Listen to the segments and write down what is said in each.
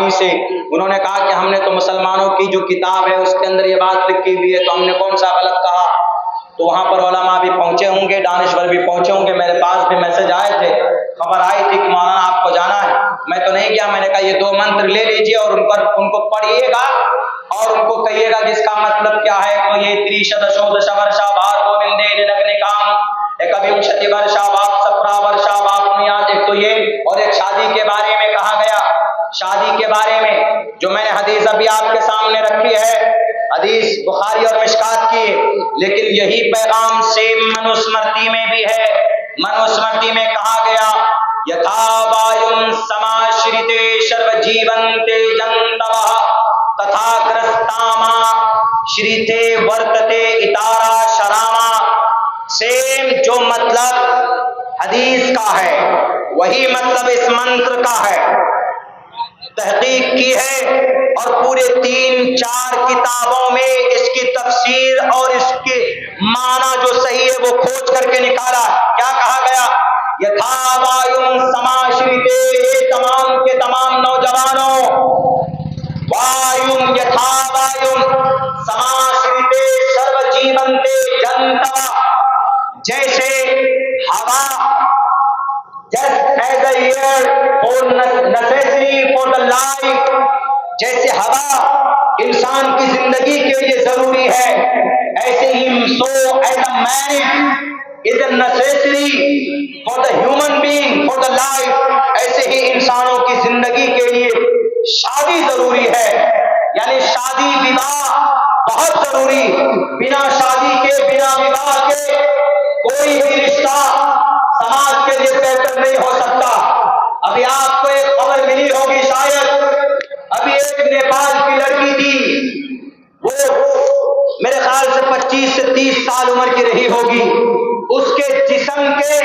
आदमी से, उन्होंने कहा कि हमने तो मुसलमानों की जो किताब है उसके अंदर ये बात लिखी हुई है, तो हमने कौन सा गलत कहा। तो वहां पर उलमा भी पहुंचे होंगे, दानिश्वर भी पहुंचे होंगे, मेरे पास भी मैसेज आए थे, खबर आई थी कि मौलाना आपको जाना है। मैं तो नहीं गया, मैंने कहा ये 2 मंत्र ले लीजिए और उनको पढ़िएगा और उनको कहिएगा कि इसका मतलब क्या है। तो ये त्रिशतशोदश वर्षा भार गोविंदे निनग्ने काम एक अविंशति वर्षा बाप सप्रा वर्षा बाप मियाद, एक तो ये, और एक शादी के बारे में कहा गया। शादी के बारे में जो मैंने हदीस अभी आपके सामने रखी है, हदीस बुखारी और मिशकात की, लेकिन यही पैगाम सेम मनुस्मृति में भी है। मनुस्मृति में कहा गया यथा वायुं समाश्रिते सर्वजीवन्ते जन्तवः तथा ग्रस्तामा श्रीते वर्तते इतारा शरामा। सेम जो मतलब हदीस का है वही मतलब इस मंत्र का है। तहकीक की है और पूरे 3-4 किताबों में इसकी तफसीर और इसके माना जो सही है वो खोज करके निकाला। क्या कहा गया? यथा वायुं समाश्रिते, ये तमाम के तमाम नौजवानों, वायुं यथा वायुं समाश्रिते सर्वजीवन्ते जन्तवः, जैसे हवा, just as a air for necessary for the life, जैसे हवा इंसान की जिंदगी के लिए जरूरी है, ऐसे ही so as a marriage is a necessary for the human being for the life, ऐसे ही इंसानों की जिंदगी के लिए शादी जरूरी है। यानी शादी विवाह बहुत जरूरी, बिना शादी के बिना विवाह के कोई भी रिश्ता समाज के लिए बेहतर नहीं हो सकता। अभी आपको एक खबर मिली होगी शायद, अभी एक नेपाल की लड़की थी, वो मेरे ख्याल से 25 से 30 साल उम्र की रही होगी, उसके जिस्म के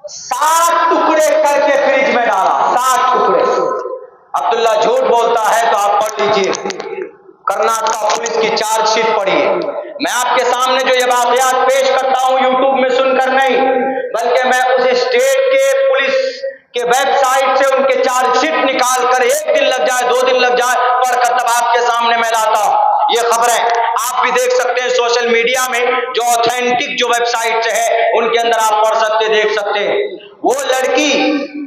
7 टुकड़े करके फ्रिज में डाला, 7 टुकड़े। अब्दुल्ला झूठ बोलता है तो आप पढ़ लीजिए, कर्नाटक पुलिस की चार्जशीट पढ़िए। मैं आपके सामने जो ये वाकयात पेश करता हूं यूट्यूब में सुनकर नहीं, बल्कि मैं उस स्टेट के पुलिस के वेबसाइट से उनके चार्जशीट निकाल कर 1 दिन लग जाए 2 दिन लग जाए पढ़कर तब आपके सामने मैं लाता हूं। ये खबरें आप भी देख सकते हैं सोशल मीडिया में, जो ऑथेंटिक जो वेबसाइट है उनके अंदर आप पढ़ सकते देख सकते हैं। वो लड़की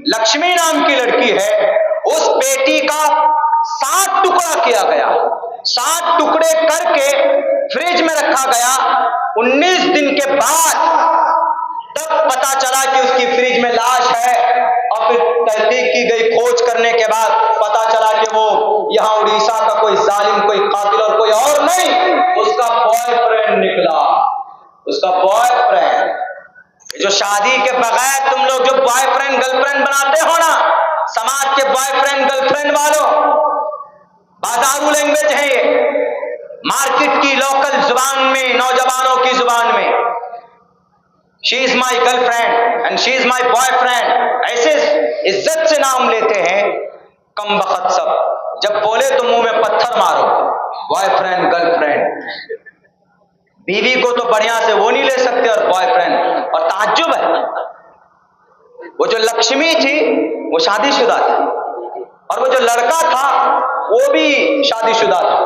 लक्ष्मी नाम की लड़की है, उस बेटी का 7 टुकड़ा किया गया, 7 टुकड़े करके फ्रिज में रखा गया। 19 दिन के बाद तब पता चला कि उसकी फ्रिज में लाश है, और फिर तहकीक की गई, खोज करने के बाद पता चला कि वो यहाँ उड़ीसा का कोई जालिम, कोई कातिल और कोई और नहीं, उसका बॉयफ्रेंड निकला, उसका बॉयफ्रेंड। जो शादी के बगैर तुम लोग जो बॉयफ्रेंड गर्लफ्रेंड बनाते हो ना, समाज के बॉयफ्रेंड गर्लफ्रेंड वालों, बाजारू लैंग्वेज है ये, मार्केट की लोकल जुबान में, नौजवानों की जुबान में, she is my girlfriend and she is my boyfriend, ऐसे इज्जत से नाम लेते हैं। कम बखत सब, जब बोले तो मुंह में पत्थर मारो, बॉयफ्रेंड गर्लफ्रेंड। बीवी को तो बढ़िया से वो नहीं ले सकते और बॉयफ्रेंड। और ताज्जुब है, वो जो लक्ष्मी थी वो शादीशुदा थी और वो जो लड़का था वो भी शादीशुदा था।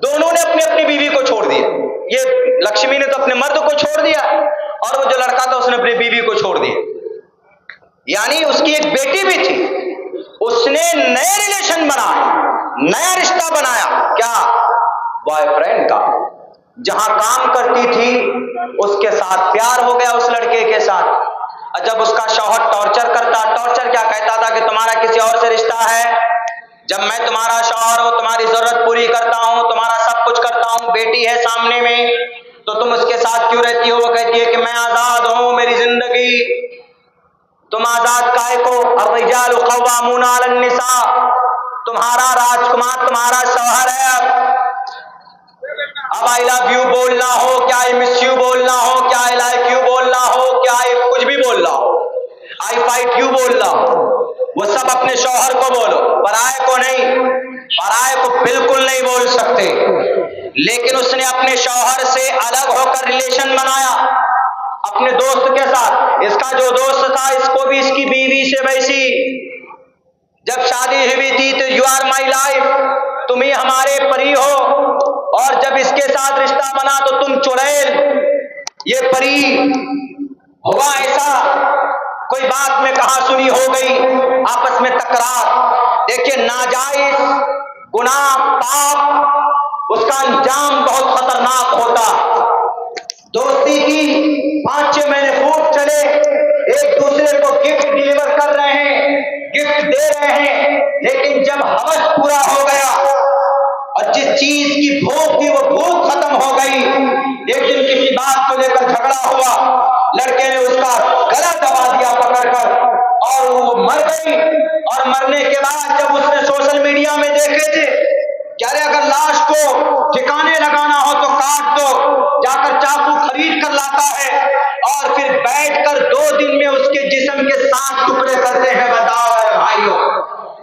दोनों ने अपनी अपनी बीवी को छोड़ दिया। ये लक्ष्मी ने तो अपने मर्द को छोड़ दिया और वो जो लड़का था उसने अपनी बीवी को छोड़ दिया। यानी उसकी एक बेटी भी थी, उसने नए रिलेशन बनाए, नया रिश्ता बनाया, क्या? बॉयफ्रेंड का। जहां काम करती थी उसके साथ प्यार हो गया, उस लड़के के साथ। जब उसका शौहर टॉर्चर करता, टॉर्चर क्या कहता था कि तुम्हारा किसी और से रिश्ता है, जब मैं तुम्हारा शौहर हूं, तुम्हारी जरूरत पूरी करता हूं, तुम्हारा सब कुछ करता हूं, बेटी है सामने में, तो तुम उसके साथ क्यों रहती हो? वो कहती है कि मैं आजाद हूं, मेरी जिंदगी। तुम आजाद काहे को? अर्रिजालु क़व्वामूना अलन निसा, तुम्हारा राजकुमार तुम्हारा शौहर है। अब आई लव यू बोलना हो, क्या आई मिस यू बोलना हो, क्या आई लाइक यू बोलना हो, क्या आई कुछ भी बोलना हो, आई फाइट यू बोलना हो, वो सब अपने शौहर को बोलो, पराये को नहीं। पराये को बिल्कुल नहीं बोल सकते। लेकिन उसने अपने शौहर से अलग होकर रिलेशन बनाया अपने दोस्त के साथ। इसका जो दोस्त था इसको भी इसकी बीवी से वैसी जब शादी हुई थी तो यू आर माई लाइफ, तुम ही हमारे परी हो, और जब इसके साथ रिश्ता बना तो तुम चुड़ैल, ये परी। हुआ ऐसा, कोई बात में कहा सुनी हो गई, आपस में तकरार। देखिए, नाजायज गुनाह पाप, उसका अंजाम बहुत खतरनाक होता। दोस्ती की 5-6 महीने खूब चले, एक दूसरे को गिफ्ट डिलीवर कर रहे हैं, गिफ्ट दे रहे हैं, लेकिन जब हवस पूरा हो गया और जिस चीज की भूख थी वो भूख खत्म हो गई, एक दिन किसी बात को लेकर झगड़ा हुआ, लड़के ने उसका गला दबा दिया पकड़कर और वो मर गई। और मरने के बाद जब उसने सोशल मीडिया में देखे थे, कह रहे अगर लाश को ठिकाने लगाना हो तो काट दो, जाकर चाकू खरीद कर लाता है और फिर बैठकर 2 दिन में उसके जिस्म के 7 टुकड़े करते हैं। बताओ भाइयों,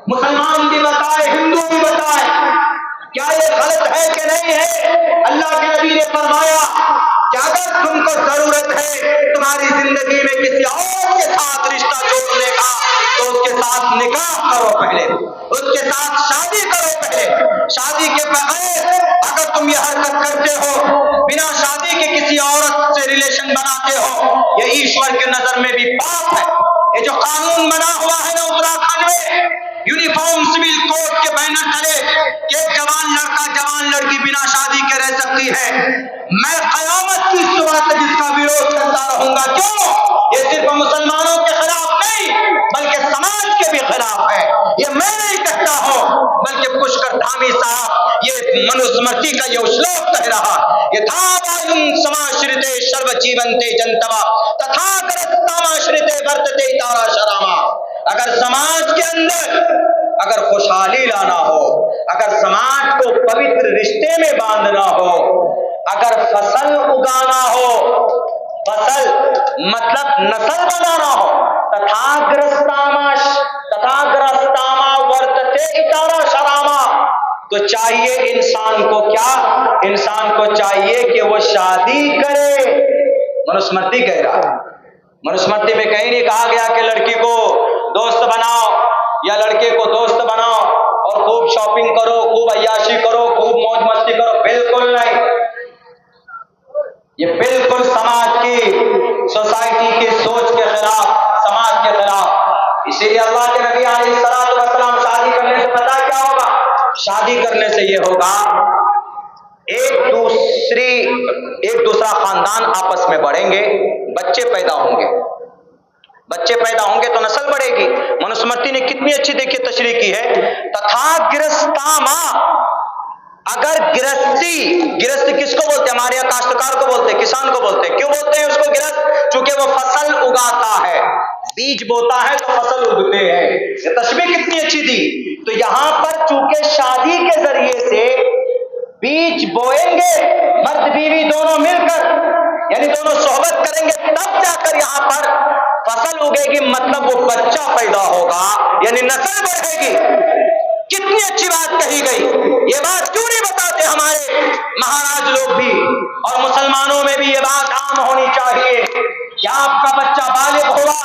मुसलमान भी बताए, हिंदू भी बताए, क्या ये गलत है कि नहीं है? अल्लाह के नबी ने फरमाया कि अगर तुमको जरूरत है तुम्हारी जिंदगी में किसी और के साथ रिश्ता जोड़ने का, तो उसके साथ निकाह करो पहले, उसके साथ शादी करो पहले। शादी के बगैर अगर तुम ये हरकत करते हो, बिना शादी के किसी औरत से रिलेशन बनाते हो, ये ईश्वर के नजर में भी पाप है। ये जो कानून बना हुआ है ना उत्तराखंड में, यूनिफॉर्म सिविल कोड के बैनर तले कि एक जवान लड़का जवान लड़की बिना शादी के रह सकती है, मैं कयामत की सुबह तक इसका विरोध करता रहूंगा। क्यों? ये सिर्फ मुसलमानों के खिलाफ नहीं, बल्कि समाज के भी खिलाफ है। ये मैं नहीं कहता हूं, बल्कि पुष्कर धामी साहब ये मनुस्मृति का ये श्लोक कह रहा, यथावायुं समाश्रिते सर्व जीवन्ते जन्तवा तथागतमाश्रिते वर्तते तारा शरामा। अगर समाज के अंदर अगर खुशहाली लाना हो, अगर समाज को पवित्र रिश्ते में बांधना हो, अगर फसल उगाना हो, फसल मतलब नस्ल बनाना हो, तथाग्रस्तामा वर्तते इतारा शरामा, तो चाहिए इंसान को क्या? इंसान को चाहिए कि वो शादी करे। मनुस्मृति कह रहा है, मनुस्मृति में कहीं नहीं कहा गया कि लड़की को दोस्त बनाओ या लड़के को दोस्त बनाओ और खूब शॉपिंग करो, खूब अय्याशी करो, खूब मौज मस्ती करो। बिल्कुल नहीं, ये बिल्कुल समाज की, सोसाइटी की सोच के खिलाफ, समाज के खिलाफ। इसीलिए अल्लाह के नबी अलैहिस्सलातु वस्सलाम शादी करने से पता क्या होगा? शादी करने से ये होगा एक दूसरा खानदान आपस में बढ़ेंगे, बच्चे पैदा होंगे, बच्चे पैदा होंगे तो नस्ल बढ़ेगी। मनुस्मृति ने कितनी अच्छी देखिए तशरीह की है, तथा गिरस्तामा, अगर गिरस्ती किसको बोलते हैं? हमारे यहाँ काश्तकार को बोलते हैं, किसान को बोलते हैं। क्यों बोलते हैं उसको गिरस्त? क्योंकि वो फसल उगाता है, बीज बोता है तो फसल उगते हैं। ये तशबीह कितनी अच्छी थी। तो यहां पर चूंकि शादी के जरिए से बीज बोएंगे, मर्द बीवी दोनों मिलकर, यानी दोनों सोहबत करेंगे, तब जाकर यहां पर फसल उगेगी, मतलब वो बच्चा पैदा होगा, यानी नस्ल बढ़ेगी। कितनी अच्छी बात कही गई। ये बात क्यों नहीं बताते हमारे महाराज लोग भी, और मुसलमानों में भी ये बात आम होनी चाहिए कि आपका बच्चा बालिग हुआ,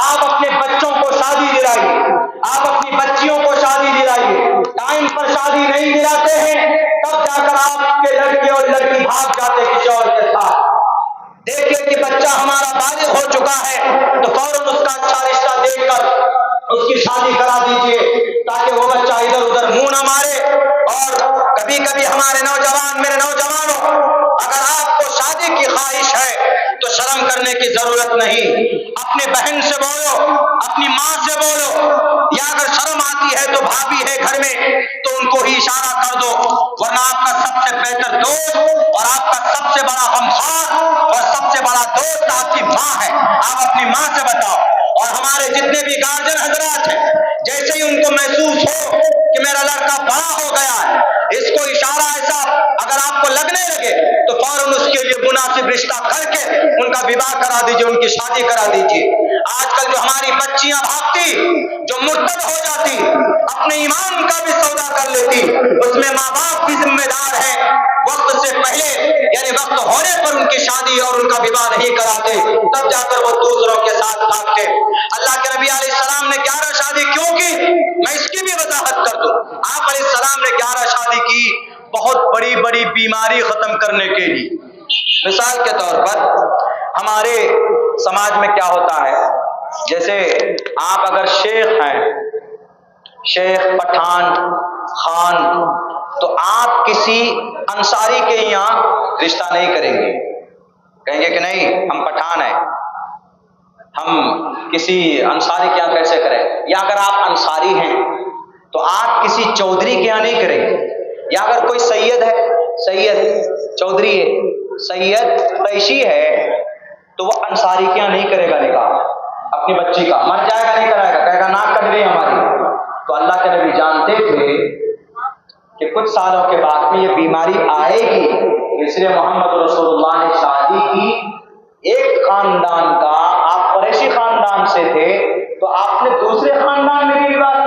आप अपने बच्चों को शादी दिलाइए, आप अपनी बच्चियों को शादी दिलाइए। टाइम पर शादी नहीं दिलाते हैं, तब जाकर आपके लड़के और लड़की भाग जाते किसी और के साथ। देखिए कि बच्चा हमारा बालिग हो चुका है तो फौरन उसका अच्छा रिश्ता देखकर उसकी शादी करा दीजिए, ताकि वो बच्चा इधर उधर मुंह ना मारे। और कभी कभी हमारे नौजवान, मेरे नौजवानों, अगर आपको शादी की ख्वाहिश है तो शर्म करने की जरूरत नहीं। अपने बहन से बोलो, अपनी माँ से बोलो, या अगर शर्म आती है तो भाभी है घर में तो उनको ही इशारा कर दो, वरना आपका सबसे बेहतर दोस्त और आपका सबसे बड़ा गमखार और सबसे बड़ा दोस्त आपकी माँ है। आप अपनी माँ से बताओ। और हमारे जितने भी गार्जियन हजरात हैं, जैसे ही उनको महसूस हो कि मेरा लड़का बड़ा हो गया है, इसको इशारा ऐसा अगर आपको लगने लगे तो फौरन उसके लिए मुनासिब रिश्ता करके उनका विवाह करा दीजिए, उनकी शादी करा दीजिए। आजकल जो हमारी बच्चियां भागती, जो मुर्तद हो जाती, अपने ईमान का भी सौदा कर लेती, उसमें माँ बाप भी जिम्मेदार है। वक्त से पहले यानी वक्त होने पर उनकी शादी और उनका विवाह नहीं कराते, तब जाकर वो दूसरों के साथ भागते। अल्लाह के नबी अलैहिस्सलाम ने 11 शादी क्यों की? मैं करने के लिए। मिसाल के तौर पर हमारे समाज में क्या होता है, जैसे आप अगर शेख हैं, शेख पठान खान, तो आप किसी अंसारी के यहाँ रिश्ता नहीं करेंगे, कहेंगे कि नहीं हम पठान हैं, हम किसी अंसारी के यहाँ कैसे करें। या अगर आप अंसारी हैं तो आप किसी चौधरी के यहाँ नहीं करेंगे। या अगर कोई सैयद है, सैयद चौधरी है, सैयद तैशी है, तो वह अंसारी के यहाँ नहीं करेगा निकाह अपनी बच्ची का, मर जाएगा नहीं कराएगा, कहेगा नाक कट गई हमारी। तो अल्लाह के नबी जानते थे कि कुछ सालों के बाद में ये बीमारी आएगी, इसलिए मोहम्मद रसूलुल्लाह ने शादी की एक खानदान का, आप कुरैशी खानदान से थे तो आपने दूसरे खानदान में भी विवाह